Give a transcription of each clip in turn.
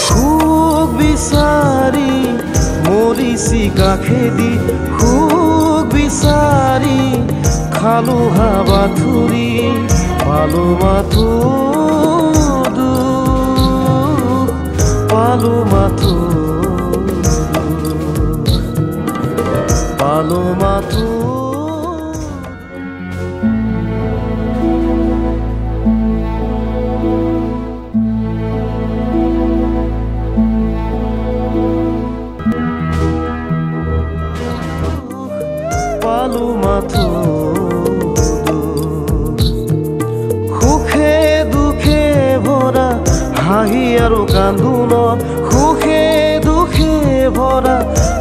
সুখ বিচাৰি মৰিছি কাষেদি সুখ বিচাৰি খালো হাবা ধুৰি পালো মাথো দুখ পালো মাথো পালো মাথো পালো মাথো সুখে দুখে ভৰা হাঁহি আৰু কান্দোনত সুখে দুখে ভৰা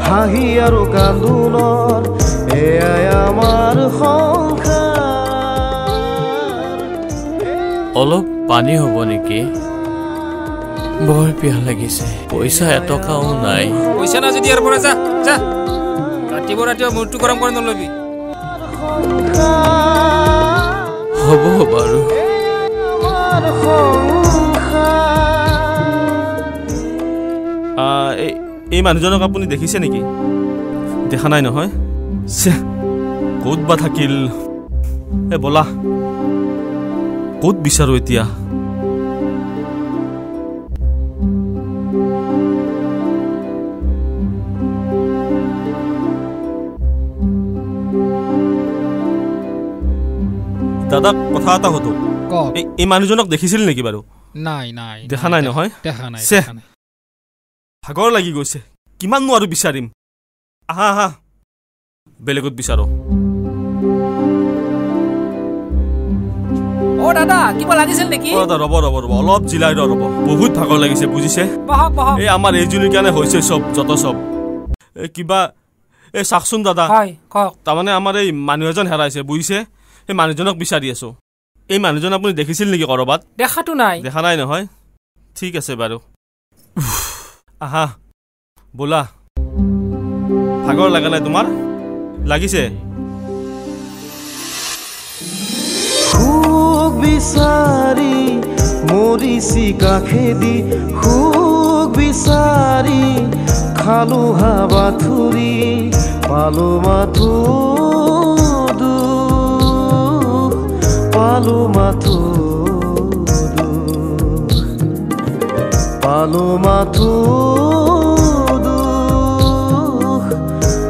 হাঁহি আৰু কান্দোনত এয়াই আমাৰ সংসাৰ। অলপ পানী হ'ব নেকি? বৰ পিয়াহ লাগিছে, পইচা এটকাও নাই। পইচা না যদি ইয়াৰ পৰা যা যা, ৰাতিপুৱা মূৰটো গৰম কৰি নলবি। হ'ব বাৰু। এই মানুহজনক আপুনি দেখিছে নেকি? দেখা নাই নহয়। ক'ত বা থাকিল? বলা, ক'ত বিচাৰো এতিয়া? দাদা, কথা এটা হতো। এই মানুহজনক দেখিছিল নেকি বাৰু? নাই নাই, দেখা নাই নহয়। দেখা নাই। ভাগৰ লাগি গৈছে, কিমাননো আৰু বিচাৰিম। আহা আহা, বেলেগত বিচাৰো। অ দাদা, কিবা লাগিছিল নেকি? ৰ'ব অলপ জিলাই ৰ'ব, বহুত ভাগৰ লাগিছে বুজিছে। এই আমাৰ এইজনীৰ কাৰণে হৈছে চব যত চব। কিবা চাওকচোন দাদা, তাৰমানে আমাৰ এই মানুহ এজন হেৰাইছে বুজিছে। সেই মানুহজনক বিচাৰি আছো। এই মানুহজন আপুনি দেখিছিল নেকি কৰবাত? দেখাটো নাই। দেখা নাই নহয়, ঠিক আছে বাৰু। আহা বোলা, ভাগৰ লাগা নাই তোমাৰ? লাগিছে? সুখ বিচাৰি মৰিছি কাষেদি সুখ বিচাৰি খালো হাবা ধুৰি পালো মাথো দুখ পালো মাথো দুখ পালো মাথো দুখ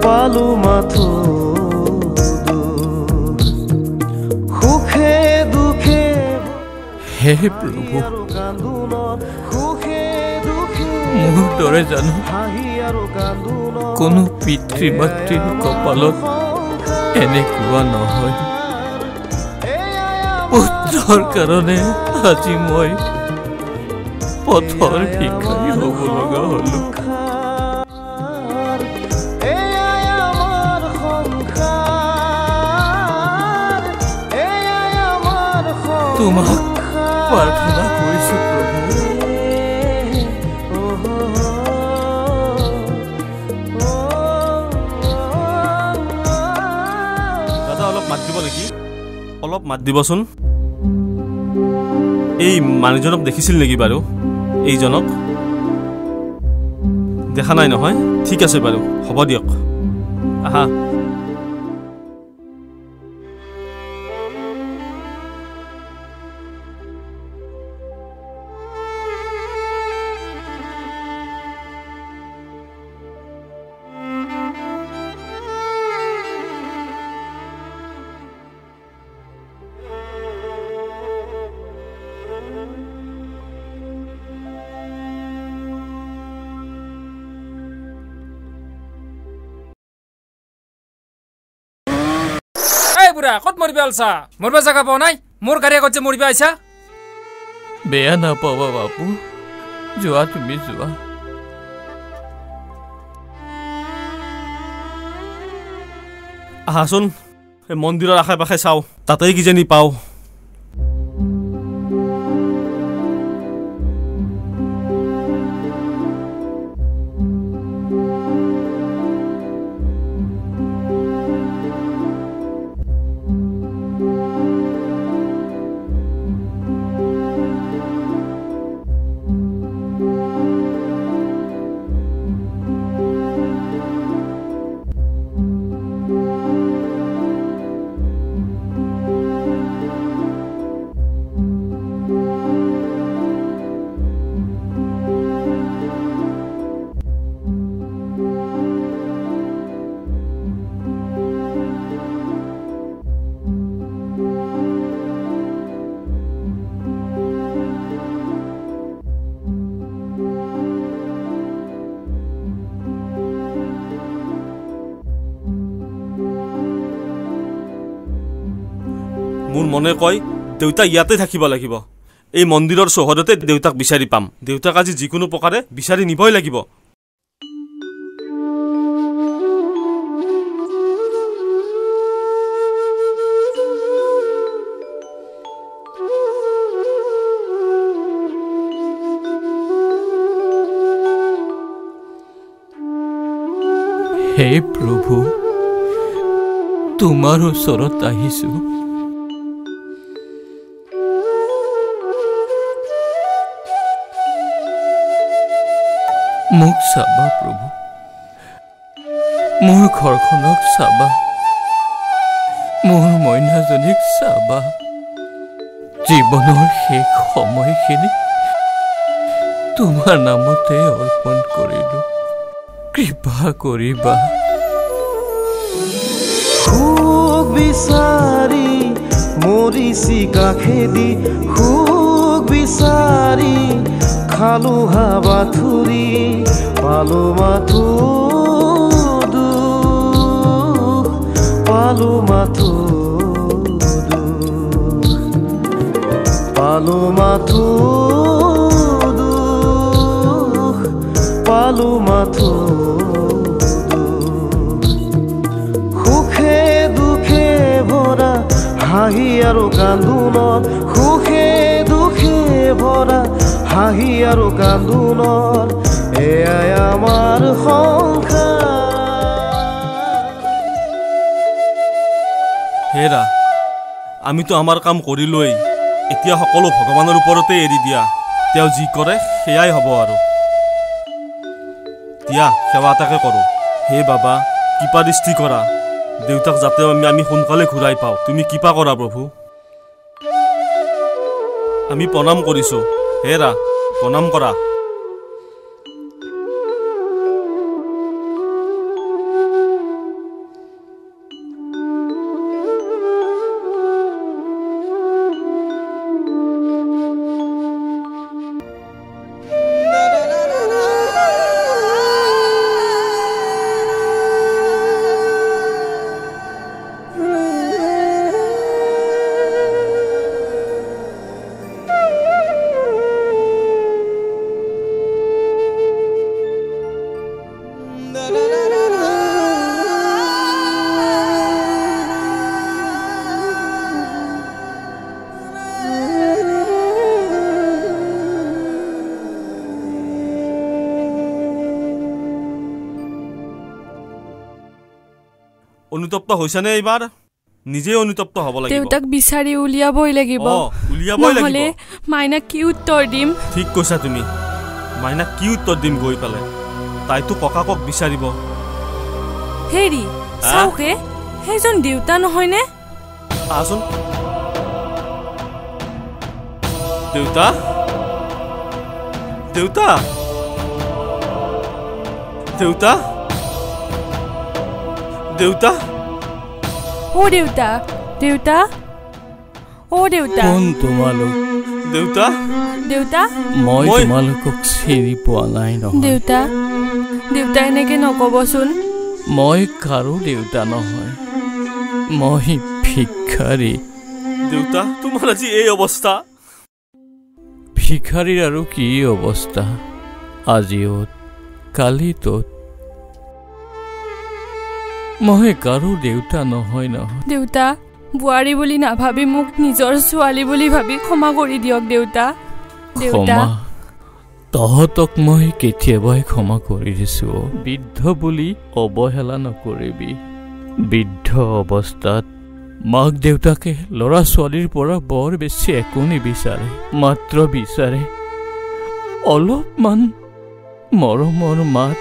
পালো মাথো দুখ সুখে দুখে হে প্ৰভু, মোৰ দৰে জানো কোনো পিতৃ মাতৃৰ কপালত এনেকুৱা নহয়। পুত্ৰৰ কাৰণে আজি মই পথৰ ভিখাৰী হ'ব লগা হলো। তোমাক প্ৰাৰ্থনা কৰিছো প্ৰভু। দাদা, অলপ মাত দিব নেকি? অলপ মাত দিবচোন। এই মানুহজনক দেখিছিল নেকি বাৰু? এইজনক দেখা নাই নহয়, ঠিক আছে বাৰু, হ'ব দিয়ক। আহা। ক'ত মৰিব আলছা? মৰিব জাগা পোৱা নাই? মোৰ গাড়ী আগত যে মৰিব আইছা। বেয়া নাপাবা বাপু, যোৱা তুমি যোৱা। আহাচোন, মন্দিৰৰ আশে পাশে চাওঁ, তাতেই কিজানি পাওঁ। মোৰ মনে কয় দেউতা ইয়াতে থাকিব লাগিব এই মন্দিৰৰ চহৰতে দেউতাক বিচাৰি পাম দেউতাক আজি যিকোনো প্ৰকাৰে বিচাৰি নিবই লাগিব হে প্ৰভু তোমাৰ ওচৰত আহিছো মোক চাবা প্ৰভু মোৰ ঘৰখনক চাবা মোৰ মইনাজনীক চাবা জীৱনৰ শেষ সময়খিনি তোমাৰ নামতে অৰ্পণ কৰিলো কৃপা কৰিবা সুখ বিচাৰি মৰিছি কাষেদি সুখ বিচাৰি খালো হাবাথুৰি পালো মাথো দুখ পালো মাথো দুখ পালো মাথো দুখ পালো মাথো সুখে দুখে ভৰা হাঁহি আৰু কান্দোনত সুখে দুখে ভৰা হাঁহি আৰু কান্দোনত এয়াই আমাৰ সংসাৰ হেৰা আমিতো আমাৰ কাম কৰিলোৱেই এতিয়া সকলো ভগৱানৰ ওপৰতে এৰি দিয়া তেওঁ যি কৰে সেয়াই হ'ব আৰু দিয়া সেৱা এটাকে কৰোঁ হে বাবা কৃপা দৃষ্টি কৰা দেউতাক যাতে আমি সোনকালে ঘূৰাই পাওঁ তুমি কৃপা কৰা প্ৰভু আমি প্ৰণাম কৰিছোঁ হেৰা প্ৰণাম কৰা অনুতপ্ত হৈছেনে এইবাৰ নিজে অনুতপ্ত হ'ব লাগিব দেউতাক বিচাৰি উলিয়াবই লাগিব নহলে মাইনা কি উত্তৰ দিম ঠিক কৈছা তুমি মাইনা কি উত্তৰ দিম গৈ পালে তাইতো ককাকক বিচাৰিব হেৰি চাওকে সেইজন দেউতা নহয়নে আচোন দেউতা দেউতা দেউতা দেউতা ও দেউতা দেউতা ও দেউতা কোন তোমালোক দেউতা দেউতা মই তোমালোকক চিনি পোৱা নাই নহয় দেউতা দেউতা এনেকে নকবচোন মই কাৰো দেউতা নহয় মই ভিক্ষাৰী দেউতা তোমাৰ আজি এই অৱস্থা ভিক্ষাৰীৰ আৰু কি অৱস্থা আজি অত কালি তত মই কাৰো দেউতা নহয় নহয় দেউতা বুৱাৰী বুলি নাভাবি মোক নিজৰ ছোৱালী বুলি ভাবি ক্ষমা কৰি দিয়ক দেউতা দেউতা ক্ষমা তহঁতক মই কেতিয়াবাই ক্ষমা কৰি দিছো বৃদ্ধ বুলি অৱহেলা নকৰিবি বৃদ্ধ অৱস্থাত মাক দেউতাকে ল'ৰা ছোৱালীৰ পৰা বৰ বেছি একো নিবিচাৰে মাত্ৰ বিচাৰে অলপমান মৰমৰ মাত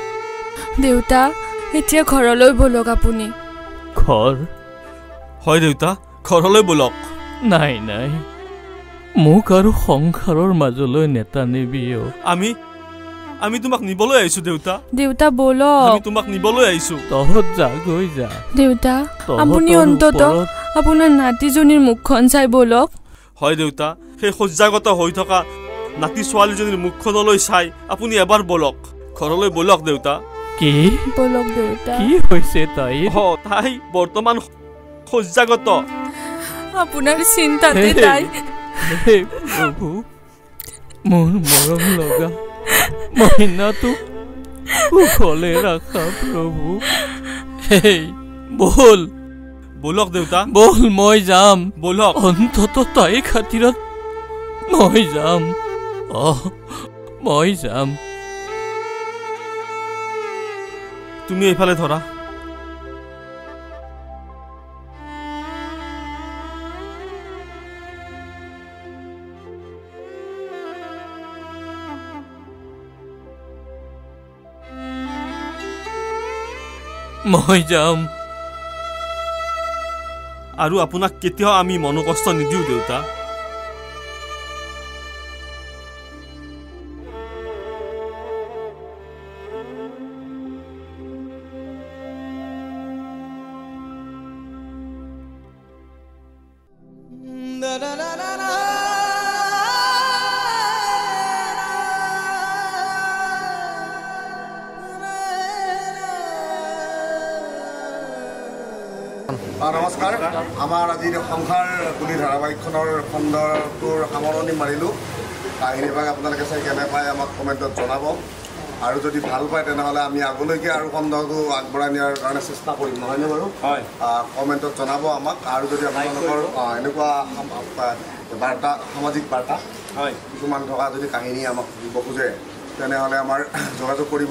দেউতা এতিয়া ঘৰলৈ বলক আপুনি ঘৰ হয় দেউতা ঘৰলৈ বলক নাই নাই মোক আৰু সংসাৰৰ মাজলৈ নেটানিবি আমি তোমাক নিবলৈ আহিছো দেউতা দেউতা বলক আমি তোমাক নিবলৈ আহিছো তহঁত যা গৈ যা দেউতা আপুনি অন্তত আপোনাৰ নাতিজনীৰ মুখখন চাই বলক হয় দেউতা সেই সজ্জাগত হৈ থকা নাতি ছোৱালীজনীৰ মুখখনলৈ চাই আপুনি এবাৰ বলক ঘৰলৈ বলক দেউতা কি বলক দেউতা কি হৈছে তাইৰ তাই বৰ্তমান সজ্জাগত আপোনাৰ চিন্তাতে তাই হে প্ৰভু মোৰ মৰম লগা মহিনাটো কুশলে ৰাখা প্ৰভু হেই বল বলক দেউতা বল মই যাম বলক অন্তত তাই খাতিৰত মই যাম মই যাম তুমি এইফালে ধৰা মই যাম আৰু আপোনাক কেতিয়াও আমি মনোকষ্ট নিদিওঁ দেউতা নমস্কাৰ আমাৰ আজি সংসাৰ বুলি ধাৰাবাহিকখনৰ খণ্ডটোৰ সামৰণি মাৰিলোঁ কাহিনীভাগ আপোনালোকে চাই কেনে পায় আমাক কমেণ্টত জনাব আৰু যদি ভাল পায় তেনেহ'লে আমি আগলৈকে আৰু খণ্ডটো আগবঢ়াই নিয়াৰ কাৰণে চেষ্টা কৰিম নহয়নে বাৰু হয় কমেণ্টত জনাব আমাক আৰু যদি আপোনালোকৰ এনেকুৱা বাৰ্তা সামাজিক বাৰ্তা হয় কিছুমান থকা যদি কাহিনী আমাক দিব খোজে তেনেহ'লে আমাৰ যোগাযোগ কৰিব